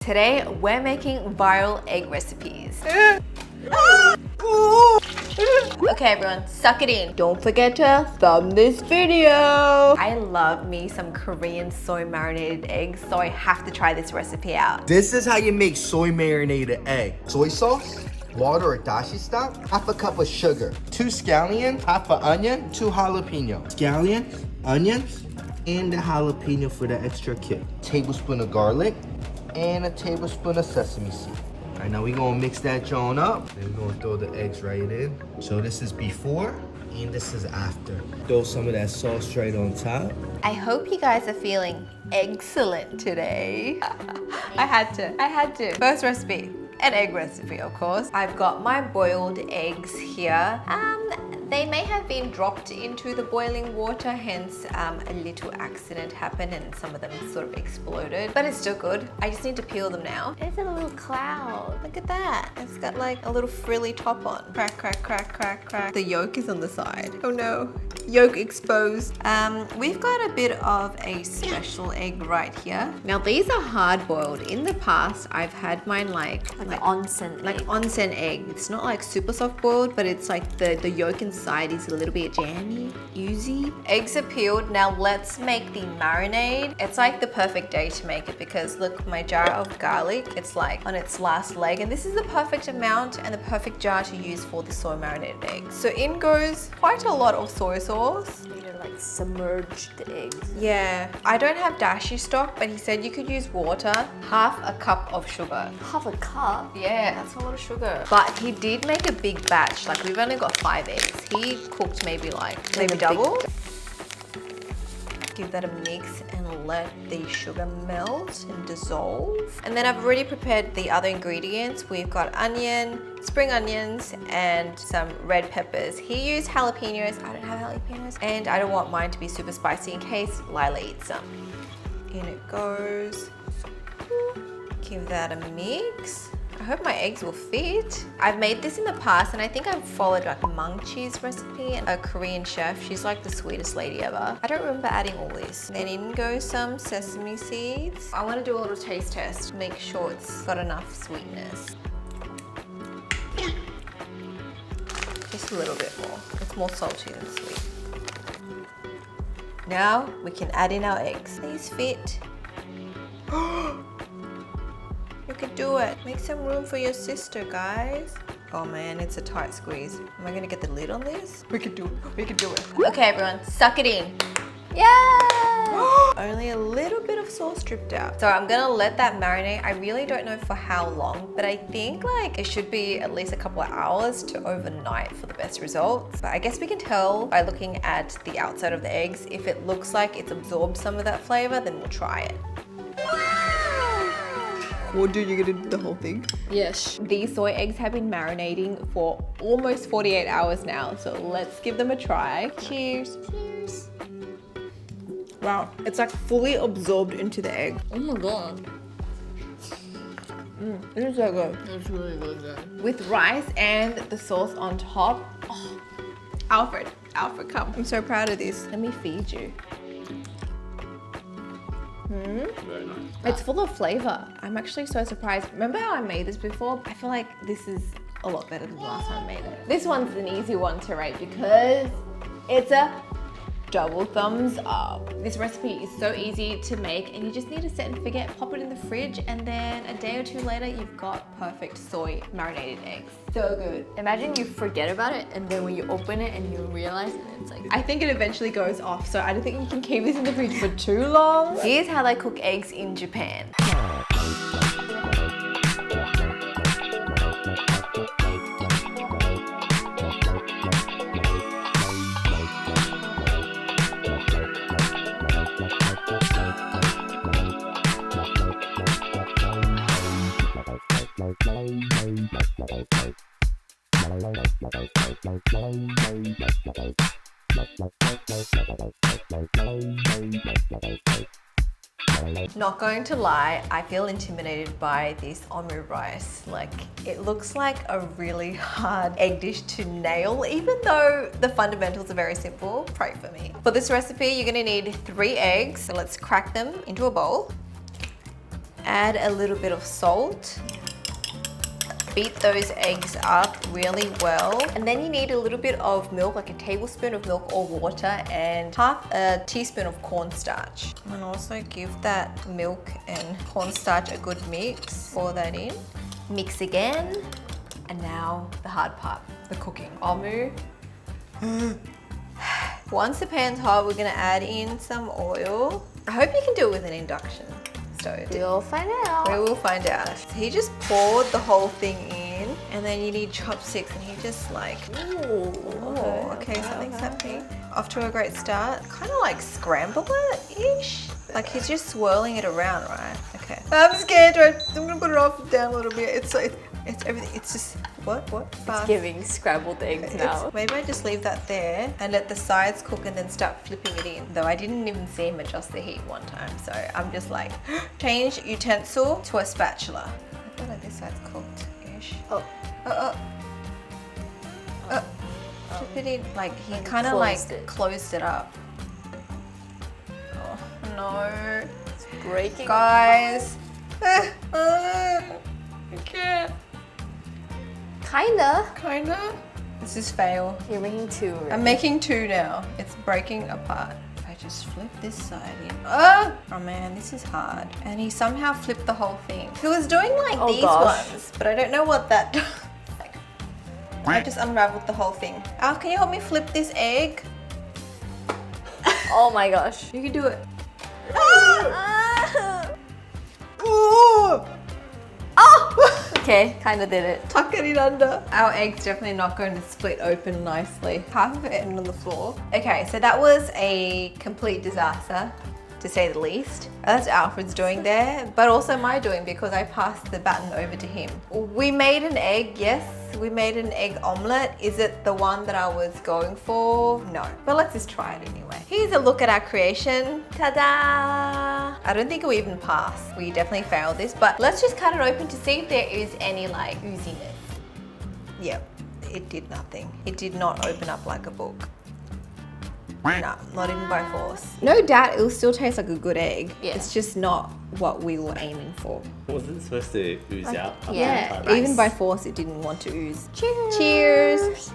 Today, we're making viral egg recipes. Okay everyone, suck it in. Don't forget to thumb this video. I love me some Korean soy marinated eggs, so I have to try this recipe out. This is how you make soy marinated egg. Soy sauce, water or dashi stock, half a cup of sugar, 2 scallion, half an onion, 2 jalapeno. Scallion, onions, and the jalapeno for the extra kick. Tablespoon of garlic, and a tablespoon of sesame seed. All right, now we're gonna mix that John up. Then we're gonna throw the eggs right in. So this is before, and this is after. Throw some of that sauce right on top. I hope you guys are feeling excellent today. I had to. First recipe, an egg recipe, of course. I've got my boiled eggs here. They may have been dropped into the boiling water, hence a little accident happened and some of them sort of exploded, but it's still good. I just need to peel them now. It's a little cloud. Look at that. It's got like a little frilly top on. Crack, crack, crack, crack, crack. The yolk is on the side. Oh no. Yolk exposed. We've got a bit of a special egg right here. Now these are hard boiled. In the past, I've had mine like onsen egg. It's not like super soft boiled, but it's like the yolk inside is a little bit jammy, oozy. Eggs are peeled. Now let's make the marinade. It's like the perfect day to make it because look, my jar of garlic, it's like on its last leg, and this is the perfect amount and the perfect jar to use for the soy marinated eggs. So in goes quite a lot of soy sauce. You need to like submerge the eggs. Yeah, I don't have dashi stock, but he said you could use water, half a cup of sugar. Half a cup? Yeah, that's a lot of sugar. But he did make a big batch, like we've only got 5 eggs. He cooked maybe double. Give that a mix and let the sugar melt and dissolve. And then I've already prepared the other ingredients. We've got onion, spring onions, and some red peppers. He used jalapenos. I don't have jalapenos. And I don't want mine to be super spicy in case Lila eats some. In it goes. Give that a mix. I hope my eggs will fit. I've made this in the past and I think I've followed like a mung cheese recipe and a Korean chef. She's like the sweetest lady ever. I don't remember adding all this. Then in goes some sesame seeds. I want to do a little taste test. Make sure it's got enough sweetness. Just a little bit more. It's more salty than sweet. Now we can add in our eggs. These fit. You could do it. Make some room for your sister, guys. Oh man, it's a tight squeeze. Am I gonna get the lid on this? We could do it. We could do it. Okay, everyone, suck it in. Yeah! Only a little bit of sauce dripped out. So I'm gonna let that marinate. I really don't know for how long, but I think like it should be at least a couple of hours to overnight for the best results. But I guess we can tell by looking at the outside of the eggs. If it looks like it's absorbed some of that flavor, then we'll try it. Well, dude, you're gonna do the whole thing? Yes. These soy eggs have been marinating for almost 48 hours now, so let's give them a try. Cheers. Cheers. Wow, it's like fully absorbed into the egg. Oh my god. It is so good. It's really good then. With rice and the sauce on top. Oh, Alfred, come. I'm so proud of this. Let me feed you. Very nice. It's full of flavor. I'm actually so surprised. Remember how I made this before? I feel like this is a lot better than the last time I made it. This one's an easy one to rate because it's a double thumbs up. This recipe is so easy to make and you just need to set and forget, pop it in the fridge, and then a day or two later you've got perfect soy marinated eggs. So good. Imagine you forget about it and then when you open it and you realize it, it's like... I think it eventually goes off, so I don't think you can keep this in the fridge for too long. Here's how they cook eggs in Japan. Not going to lie, I feel intimidated by this omu rice. Like, it looks like a really hard egg dish to nail, even though the fundamentals are very simple. Pray for me. For this recipe, you're gonna need 3 eggs. So let's crack them into a bowl. Add a little bit of salt. Beat those eggs up really well. And then you need a little bit of milk, like a tablespoon of milk or water, and half a teaspoon of cornstarch. And also give that milk and cornstarch a good mix. Pour that in. Mix again. And now the hard part, the cooking. Omu. Once the pan's hot, we're gonna add in some oil. I hope you can do it with an induction stove. We'll find out. We will find out. So he just poured the whole thing in, and then you need chopsticks, and he just like, oh, okay, something's happening. Off to a great start. Kind of like scramble it-ish. Like he's just swirling it around, right? Okay. I'm scared. I'm gonna put it off down a little bit. It's everything. It's just what? Fast. It's giving scrambled eggs now. Maybe I just leave that there and let the sides cook and then start flipping it in. Though I didn't even see him adjust the heat one time, so I'm just like, change utensil to a spatula. I feel like this side's cooked-ish. Flip it in. Like he kind of like closed it up. Oh no! It's breaking. Guys, I can't. Kinda. This is fail. You're making two. Right? I'm making two now. It's breaking apart. If I just flip this side in. Oh man, this is hard. And he somehow flipped the whole thing. He was doing like these ones, but I don't know what that does. Like, I just unraveled the whole thing. Al, can you help me flip this egg? Oh my gosh. You can do it. Okay, kind of did it. Tuck it in under. Our egg's definitely not going to split open nicely. Half of it ended on the floor. Okay, so that was a complete disaster, to say the least. That's Alfred's doing there, but also my doing because I passed the baton over to him. We made an egg, yes. We made an egg omelette. Is it the one that I was going for? No, but let's just try it anyway. Here's a look at our creation. Ta-da! I don't think we even passed. We definitely failed this, but let's just cut it open to see if there is any like ooziness. Yep, it did nothing. It did not open up like a book. No, not even by force. No doubt it'll still taste like a good egg. Yeah. It's just not what we were aiming for. Wasn't it supposed to ooze out? Yeah. Even by force, it didn't want to ooze. Cheers. Cheers.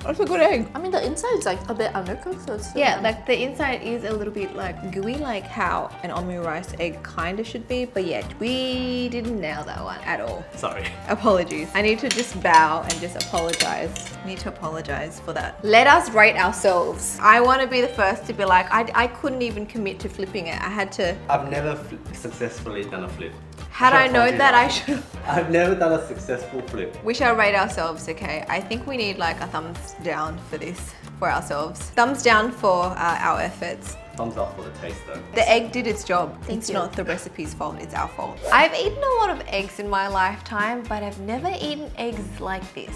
That's a good egg. I mean, the inside's like a bit undercooked, so it's still Yeah, yum. like the inside is a little bit like gooey, like how an omurice egg kind of should be. But yeah, we didn't nail that one at all. Sorry. Apologies. I need to just bow and just apologize. I need to apologize for that. Let us rate ourselves. I want to be the first to be like, I couldn't even commit to flipping it. I had to. I've never successfully done a flip. Had I known that, I should. I've never done a successful flip. We shall rate ourselves, okay? I think we need like a thumbs down for this, for ourselves. Thumbs down for our efforts. Thumbs up for the taste though. The egg did its job. Thank It's you. not the recipe's fault, it's our fault. I've eaten a lot of eggs in my lifetime, but I've never eaten eggs like this.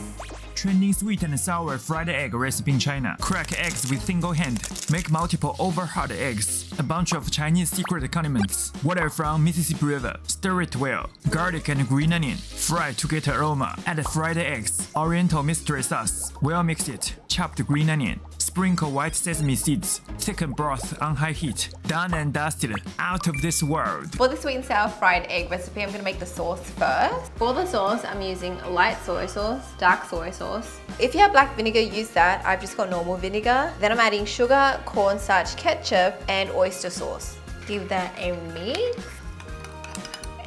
Trending sweet and sour fried egg recipe in China. Crack eggs with single hand. Make multiple over hard eggs. A bunch of Chinese secret condiments. Water from Mississippi River. Stir it well. Garlic and green onion. Fry to get aroma. Add fried eggs. Oriental mystery sauce. Well mix it. Chopped green onion. Sprinkle white sesame seeds. Thicken broth on high heat. Done and dusted. Out of this world. For the sweet and sour fried egg recipe, I'm gonna make the sauce first. For the sauce, I'm using light soy sauce, dark soy sauce. If you have black vinegar, use that. I've just got normal vinegar. Then I'm adding sugar, cornstarch, ketchup, and oyster sauce. Give that a mix.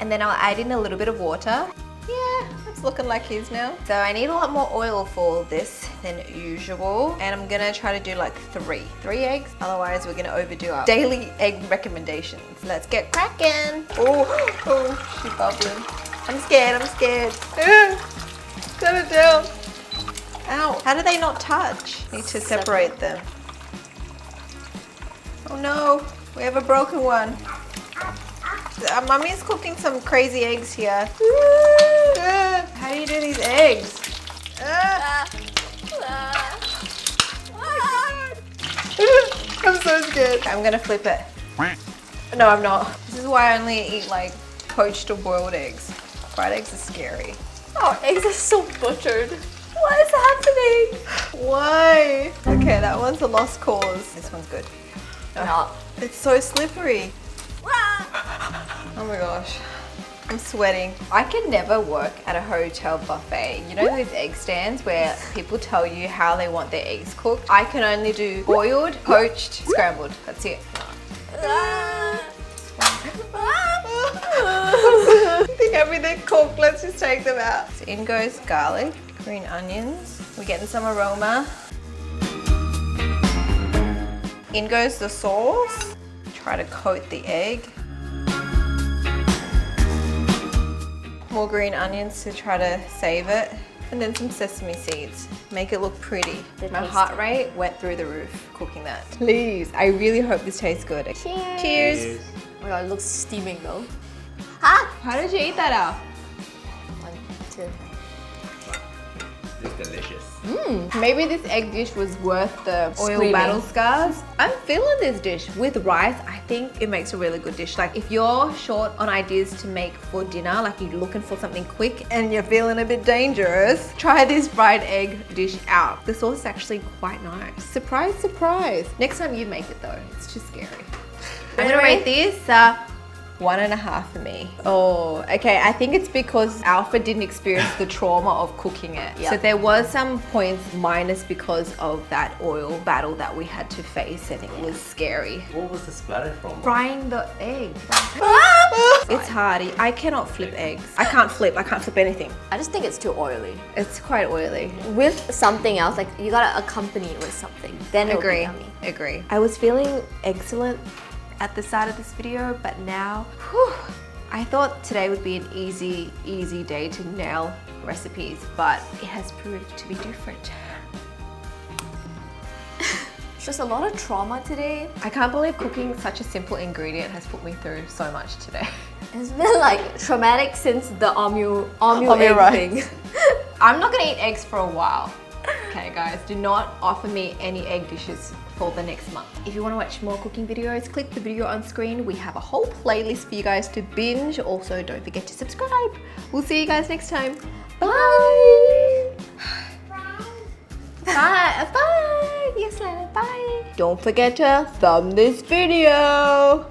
And then I'll add in a little bit of water. Yeah, it's looking like his now. So I need a lot more oil for this than usual. And I'm gonna try to do like three eggs. Otherwise we're gonna overdo our daily egg recommendations. Let's get cracking. Oh, she's bubbling. I'm scared. Set it down. Ow, how do they not touch? Need to separate them. Oh no, we have a broken one. Mummy's cooking some crazy eggs here. How do you do these eggs? I'm so scared. I'm gonna flip it. No, I'm not. This is why I only eat like poached or boiled eggs. Fried eggs are scary. Our eggs are so butchered. What is happening? Why? Okay, that one's a lost cause. This one's good. Not. It's so slippery. Oh my gosh. I'm sweating. I can never work at a hotel buffet. You know those egg stands where people tell you how they want their eggs cooked? I can only do boiled, poached, scrambled. That's it. I think everything cooked. Let's just take them out. So in goes garlic, green onions. We're getting some aroma. In goes the sauce. Try to coat the egg. More green onions to try to save it. And then some sesame seeds. Make it look pretty. My heart rate went through the roof cooking that. Please, I really hope this tastes good. Cheers. Cheers. Oh my god, it looks steaming though. How did you eat that out? 1, 2. It's delicious. Maybe this egg dish was worth the oil Screaming. battle scars. I'm feeling this dish. With rice, I think it makes a really good dish. Like if you're short on ideas to make for dinner, like you're looking for something quick and you're feeling a bit dangerous, try this fried egg dish out. The sauce is actually quite nice. Surprise, surprise. Next time you make it though, it's just scary. I'm gonna rate this 1.5 for me. Oh, okay. I think it's because Alfred didn't experience the trauma of cooking it. Yeah. So there was some points minus because of that oil battle that we had to face, and it was scary. What was the splatter from? Frying the egg. It's hard. I cannot flip eggs. I can't flip anything. I just think it's too oily. It's quite oily. With something else, like you gotta accompany it with something. Then it'll be yummy. Agree. I was feeling excellent at the start of this video, but now, I thought today would be an easy day to nail recipes, but it has proved to be different. It's just a lot of trauma today. I can't believe cooking such a simple ingredient has put me through so much today. It's been like traumatic since the omu egg rice. thing. I'm not gonna eat eggs for a while. Okay guys, do not offer me any egg dishes for the next month. If you want to watch more cooking videos, click the video on screen. We have a whole playlist for you guys to binge. Also, don't forget to subscribe. We'll see you guys next time. Bye. Bye. Bye. Yes, Lana. Bye. Don't forget to thumb this video.